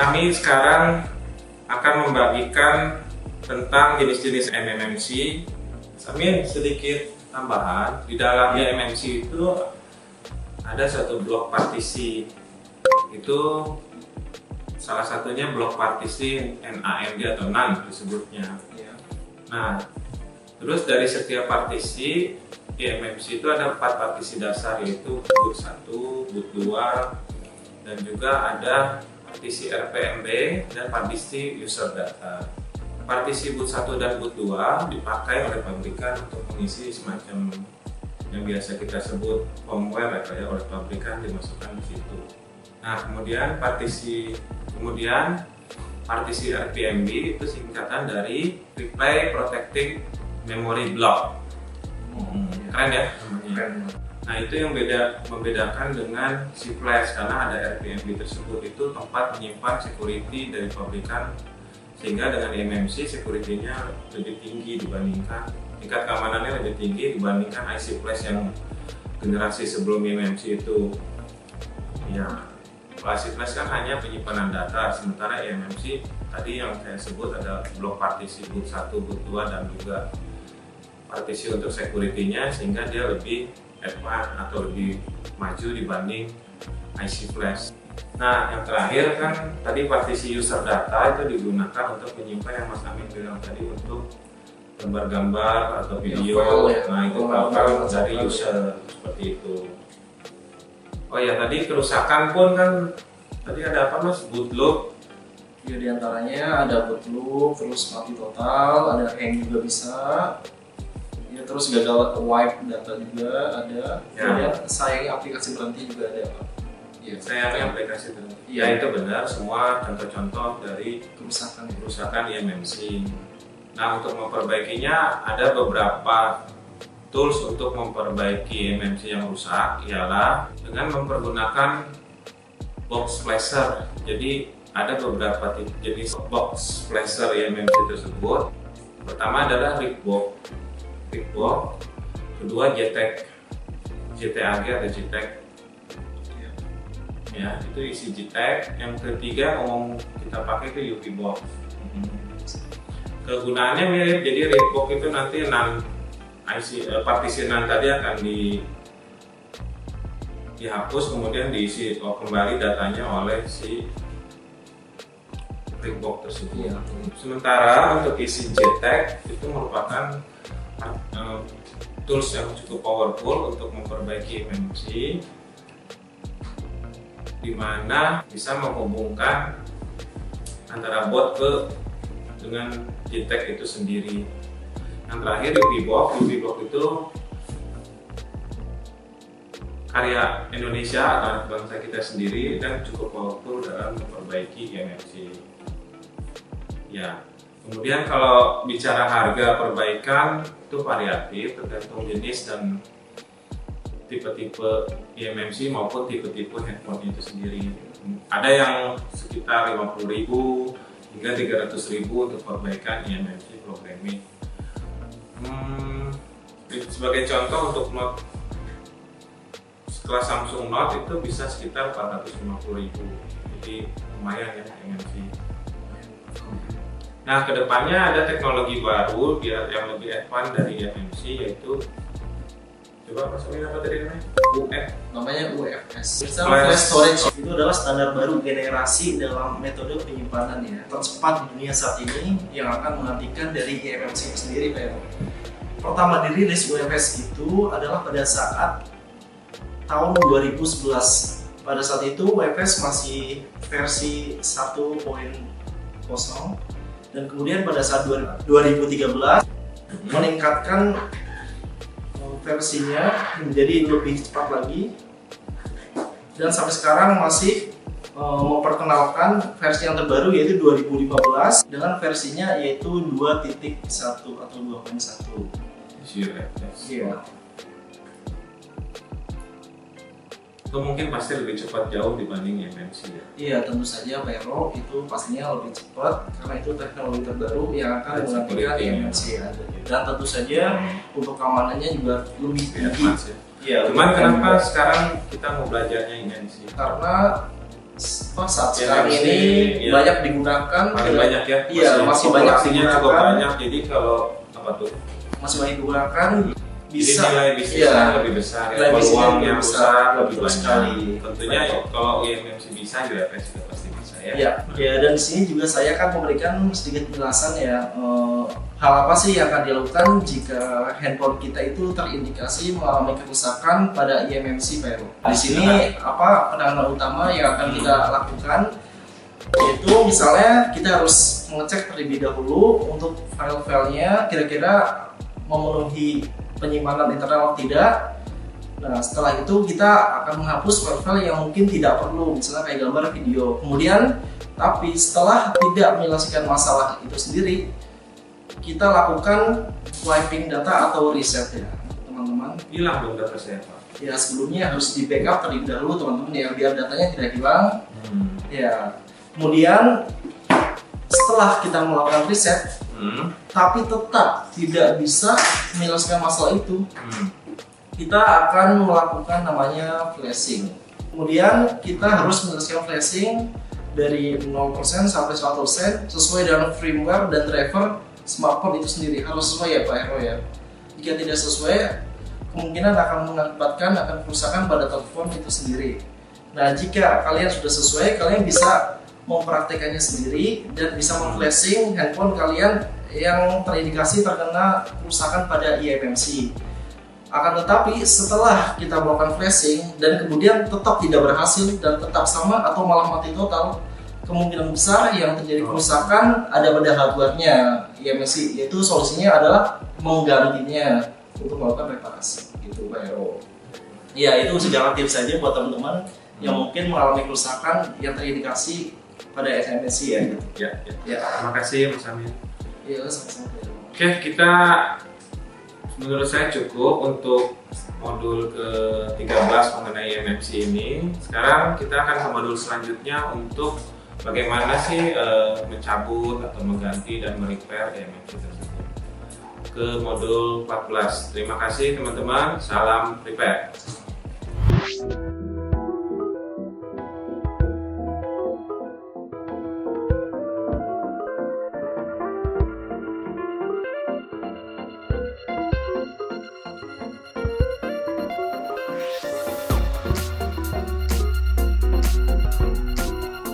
kami sekarang akan membagikan tentang jenis-jenis MMC. Samin sedikit tambahan, di dalamnya MMC itu ada satu blok partisi. Itu salah satunya blok partisi NAND atau NAND disebutnya. Nah, terus dari setiap partisi di MMC itu ada 4 partisi dasar, yaitu boot 1, boot 2, dan juga ada partisi RPMB dan partisi user data. Partisi boot 1 dan boot 2 dipakai oleh pabrikan untuk mengisi semacam yang biasa kita sebut firmware ya, oleh pabrikan dimasukkan di situ. Nah, kemudian partisi RPMB itu singkatan dari Replay Protecting Memory Block. Keren ya namanya. Nah, itu yang membedakan dengan si flash, karena ada RPMB tersebut itu tempat menyimpan security dari pabrikan, sehingga dengan MMC security-nya lebih tinggi dibandingkan, tingkat keamanannya lebih tinggi dibandingkan IC flash yang generasi sebelum MMC itu. Ya, IC flash kan hanya penyimpanan data, sementara MMC tadi yang saya sebut ada blok partisi boot 1, boot 2, dan juga partisi untuk security-nya, sehingga dia lebih advance atau lebih maju dibanding IC flash. Nah, yang terakhir kan tadi partisi user data itu digunakan untuk menyimpan yang Mas Amin bilang tadi, untuk gambar-gambar atau video. Nah, itu file dari user seperti itu. Oh ya, tadi kerusakan pun kan tadi ada apa Mas? Bootloop. Ya, diantaranya ada bootloop, terus mati total, ada hang juga bisa. Ya, terus gagal wipe data juga ada. Kemudian sayangnya aplikasi berhenti juga ada. Ya, sayangnya aplikasi berhenti. Ya, itu benar, semua contoh-contoh dari kerusakan MMC. Nah, untuk memperbaikinya ada beberapa tools untuk memperbaiki MMC yang rusak, ialah dengan mempergunakan box flasher. Jadi ada beberapa jenis box flasher MMC tersebut. Pertama adalah Rigbox, kedua JTAG atau JTAG. Ya, itu isi JTAG. Yang ketiga kita pakai itu UV box. Kegunaannya mirip, jadi Rigbox itu nanti partisi NAND tadi akan dihapus, kemudian diisi kembali datanya oleh si Rigbox tersebut. Sementara untuk isi JTAG itu merupakan tools yang cukup powerful untuk memperbaiki MMC, di mana bisa menghubungkan antara boot dengan JTAG itu sendiri. Yang terakhir UV box itu karya Indonesia atau bangsa kita sendiri dan cukup powerful dalam memperbaiki MMC. Ya, kemudian kalau bicara harga perbaikan itu variatif, tergantung jenis dan tipe-tipe MMC maupun tipe-tipe handphone itu sendiri. Ada yang sekitar 50.000 hingga 300.000 untuk perbaikan MMC programming. Sebagai contoh, untuk Note kelas Samsung Note itu bisa sekitar 450.000, jadi lumayan ya MMC. Nah, kedepannya ada teknologi baru yang lebih advance dari MMC, yaitu coba Mas Amin apa tadi namanya? Namanya UFS. Flash storage itu adalah standar baru generasi dalam metode penyimpanan ya, tercepat di dunia saat ini, yang akan menggantikan dari eMMC sendiri, Pak. Pertama dirilis UFS itu adalah pada saat tahun 2011. Pada saat itu UFS masih versi 1.0, dan kemudian pada saat 2013 meningkatkan versinya menjadi lebih cepat lagi, dan sampai sekarang masih memperkenalkan versi yang terbaru, yaitu 2015 dengan versinya yaitu 2.1 atau 2.1. Iya. Itu mungkin pasti lebih cepat jauh dibanding MMC ya? Iya, tentu saja Pak Ero, itu pastinya lebih cepat karena itu teknologi terbaru yang akan menggantikan MMC ya. Dan tentu saja untuk keamanannya juga lebih tinggi. Ya. Cuman kenapa sekarang kita mau belajarnya MMC? Karena saat sekarang ini ya, banyak digunakan. Paling banyak ya. Iya, masih banyak populasinya cukup banyak. Jadi kalau apa tuh? Masih banyak digunakan. Bisa nilai bisnisnya lebih besar, ya, peluangnya besar, lebih banyak sekali. Tentunya kalau IMMC bisa, UFS juga pasti bisa ya. Ya, dan di sini juga saya akan memberikan sedikit penjelasan ya, hal apa sih yang akan dilakukan jika handphone kita itu terindikasi mengalami kerusakan pada IMMC Pak Heru. Di sini apa penanganan utama yang akan kita lakukan? Yaitu misalnya kita harus mengecek terlebih dahulu untuk file-filenya kira-kira memenuhi penyimpanan internal atau tidak. Nah, setelah itu kita akan menghapus file-file yang mungkin tidak perlu, misalnya kayak gambar, video. Kemudian, tapi setelah tidak menyelesaikan masalah itu sendiri, kita lakukan wiping data atau reset ya, teman-teman. Hilang dong data saya, Pak. Ya, sebelumnya harus di backup terlebih dahulu, teman-teman, ya, biar datanya tidak hilang. Ya, kemudian setelah kita melakukan reset, tapi tetap tidak bisa menyelesaikan masalah itu, kita akan melakukan namanya flashing. Kemudian kita harus menyelesaikan flashing dari 0% sampai 100% sesuai dengan firmware dan driver smartphone itu sendiri. Harus sesuai ya Pak Heru ya. Jika tidak sesuai, kemungkinan akan mengakibatkan kerusakan pada telepon itu sendiri. Nah, jika kalian sudah sesuai, kalian bisa mempraktekannya sendiri dan bisa memflashing handphone kalian yang terindikasi terkena kerusakan pada IMMC. Akan tetapi setelah kita melakukan flashing dan kemudian tetap tidak berhasil dan tetap sama atau malah mati total, kemungkinan besar yang terjadi kerusakan ada pada hardware-nya IMMC, yaitu solusinya adalah menggantinya untuk melakukan reparasi. Gitu Pak Heru. Ya, itu segala tips saja buat teman-teman yang mungkin mengalami kerusakan yang terindikasi pada IMMC ya. Gitu. Ya. Terima kasih Mas Amin. Iya, sama-sama. Oke, kita menurut saya cukup untuk modul ke-13 mengenai IMMC ini. Sekarang kita akan ke modul selanjutnya untuk bagaimana sih mencabut atau mengganti dan merepair IMMC tersebut. Ke modul 14. Terima kasih teman-teman. Salam prepare.